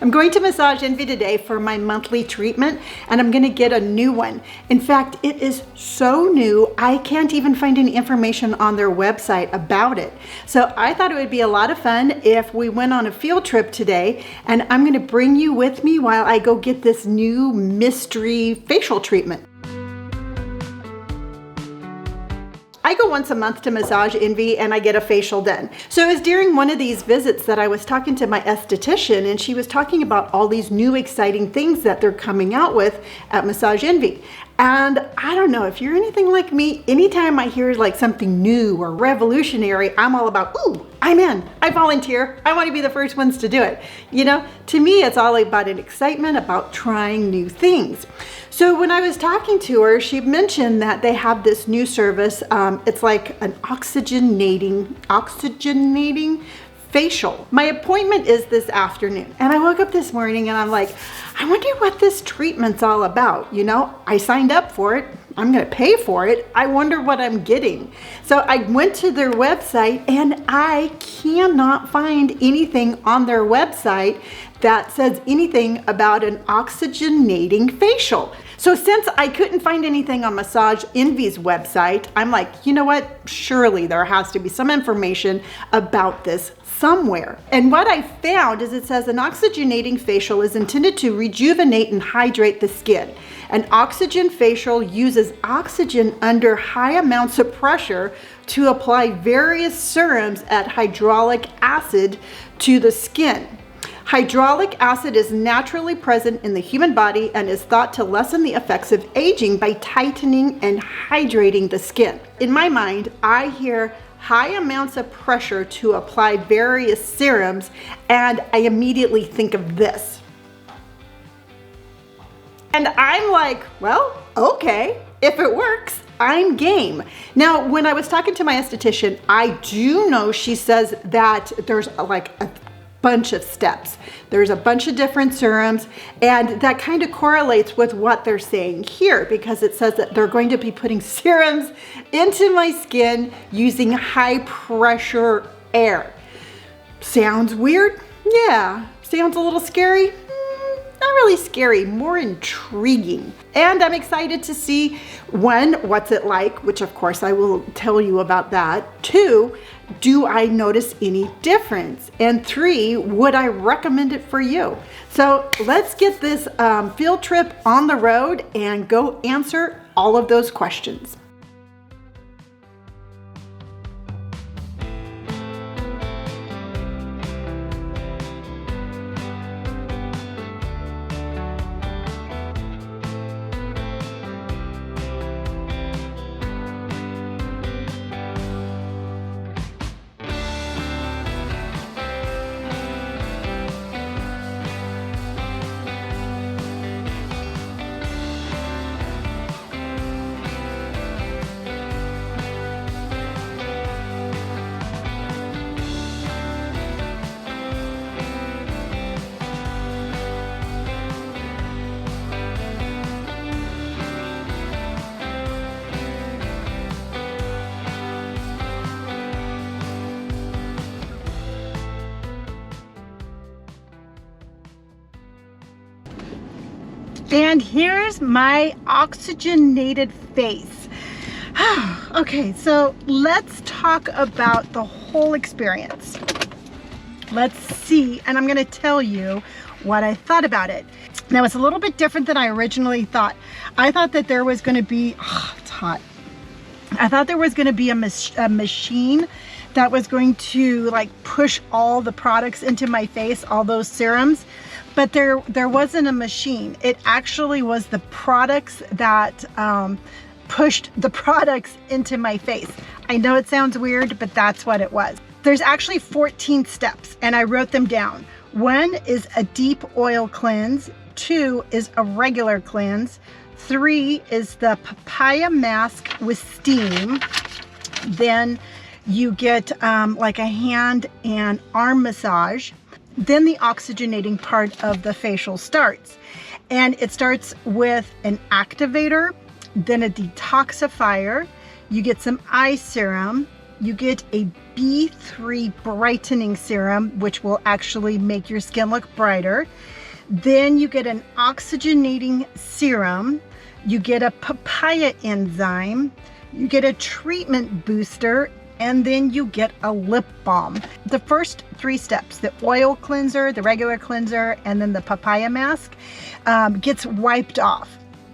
I'm going to Massage Envy today for my monthly treatment, and I'm going to get a new one. In fact, it is so new, I can't even find any information on their website about it. So I thought it would be a lot of fun if we went on a field trip today, and I'm going to bring you with me while I go get this new mystery facial treatment. I go once a month to Massage Envy and I get a facial done. So it was during one of these visits that I was talking to my esthetician, and she was talking about all these new exciting things that they're coming out with at Massage Envy. And I don't know, if you're anything like me, anytime I hear like something new or revolutionary, I'm all about, ooh, I'm in, I volunteer, I want to be the first ones to do it. You know, to me, it's all about an excitement about trying new things. So when I was talking to her, she mentioned that they have this new service. It's like an oxygenating facial. My appointment is this afternoon, and I woke up this morning and I'm like, I wonder what this treatment's all about. You know, I signed up for it. I'm going to pay for it. I wonder what I'm getting. So I went to their website and I cannot find anything on their website that says anything about an oxygenating facial. So since I couldn't find anything on Massage Envy's website, I'm like, you know what? Surely there has to be some information about this somewhere. And what I found is it says an oxygenating facial is intended to rejuvenate and hydrate the skin. An oxygen facial uses oxygen under high amounts of pressure to apply various serums at hyaluronic acid to the skin. Hyaluronic acid is naturally present in the human body and is thought to lessen the effects of aging by tightening and hydrating the skin. In my mind, I hear high amounts of pressure to apply various serums, and I immediately think of this. And I'm like, well, okay, if it works, I'm game. Now, when I was talking to my esthetician, I do know she says that there's like a bunch of steps. There's a bunch of different serums, and that kind of correlates with what they're saying here, because it says that they're going to be putting serums into my skin using high pressure air. Sounds weird? Yeah. Sounds a little scary? Not really scary, more intriguing. And I'm excited to see, one, what's it like, which of course I will tell you about that. Two, do I notice any difference? And three, would I recommend it for you? So let's get this field trip on the road and go answer all of those questions. And here's my oxygenated face. Okay, so let's talk about the whole experience. Let's see, and I'm gonna tell you what I thought about it. Now, it's a little bit different than I originally thought. I thought that there was gonna be, it's hot. I thought there was gonna be a machine that was going to like push all the products into my face, all those serums. But there wasn't a machine. It actually was the products that pushed the products into my face. I know it sounds weird, but that's what it was. There's actually 14 steps, and I wrote them down. 1 is a deep oil cleanse. 2 is a regular cleanse. 3 is the papaya mask with steam. Then you get like a hand and arm massage. Then the oxygenating part of the facial starts. And it starts with an activator, then a detoxifier. You get some eye serum. You get a B3 brightening serum, which will actually make your skin look brighter. Then you get an oxygenating serum. You get a papaya enzyme. You get a treatment booster, and then you get a lip balm. The first 3 steps, the oil cleanser, the regular cleanser, and then the papaya mask, gets wiped off.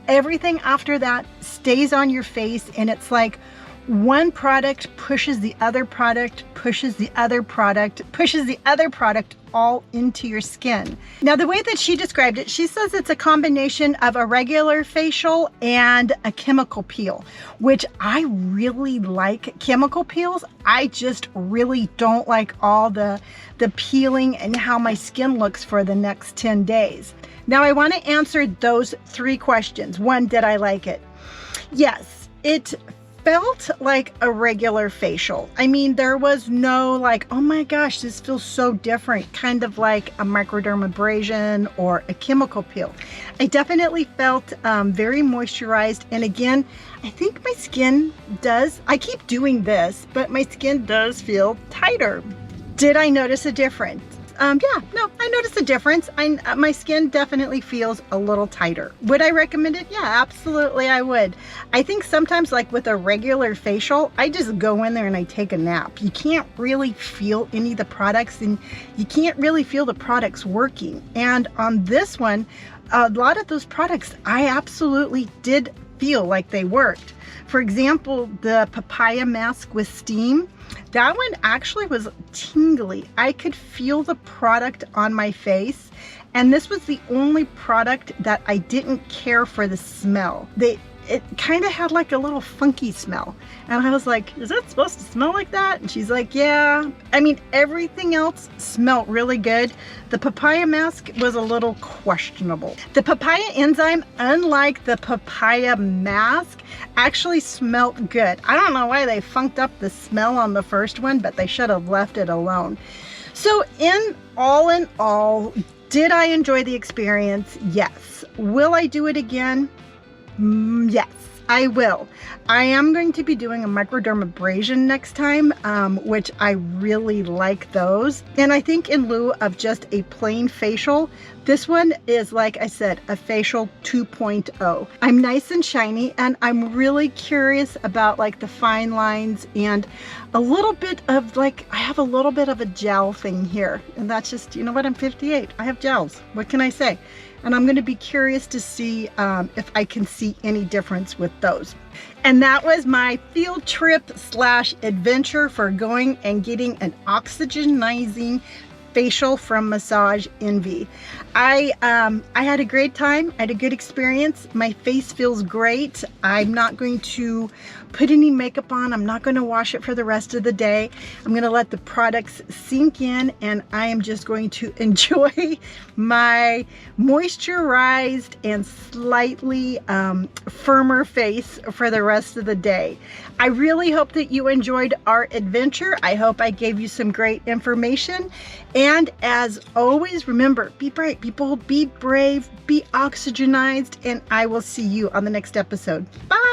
Everything after that stays on your face, and it's like one product pushes the other product, pushes the other product, pushes the other product all into your skin. Now, the way that she described it, she says it's a combination of a regular facial and a chemical peel, which I really like chemical peels. I just really don't like all the peeling and how my skin looks for the next 10 days. Now, I want to answer those 3 questions. 1, did I like it? Yes, it felt like a regular facial. I mean, there was no like, oh my gosh, this feels so different, kind of like a microdermabrasion or a chemical peel. I definitely felt very moisturized. And again, I think my skin does, I keep doing this, but my skin does feel tighter. Did I notice a difference? Yeah, no, I noticed a difference. My skin definitely feels a little tighter. Would I recommend it? Yeah, absolutely I would. I think sometimes like with a regular facial, I just go in there and I take a nap. You can't really feel any of the products, and you can't really feel the products working. And on this one, a lot of those products, I absolutely did feel like they worked. For example, the papaya mask with steam, that one actually was tingly. I could feel the product on my face, and this was the only product that I didn't care for the smell. It kind of had like a little funky smell, and I was like, is that supposed to smell like that? And she's like, yeah. I mean, everything else smelled really good. The papaya mask was a little questionable. The papaya enzyme, unlike the papaya mask, actually smelled good. I don't know why they funked up the smell on the first one, but they should have left it alone. So in all, did I enjoy the experience? Yes. Will I do it again? Yes, I will. I am going to be doing a microdermabrasion next time, which I really like those. And I think in lieu of just a plain facial, this one is, like I said, a facial 2.0. I'm nice and shiny, and I'm really curious about like the fine lines and a little bit of like, I have a little bit of a gel thing here. And that's just, you know what, I'm 58. I have gels. What can I say? And I'm going to be curious to see if I can see any difference with those. And that was my field trip / adventure for going and getting an oxygenizing facial from Massage Envy. I had a great time. I had a good experience. My face feels great. I'm not going to put any makeup on. I'm not going to wash it for the rest of the day. I'm going to let the products sink in, and I am just going to enjoy my moisturized and slightly firmer face for the rest of the day. I really hope that you enjoyed our adventure. I hope I gave you some great information. And as always, remember, be bright, be bold, be brave, be oxygenized, and I will see you on the next episode. Bye.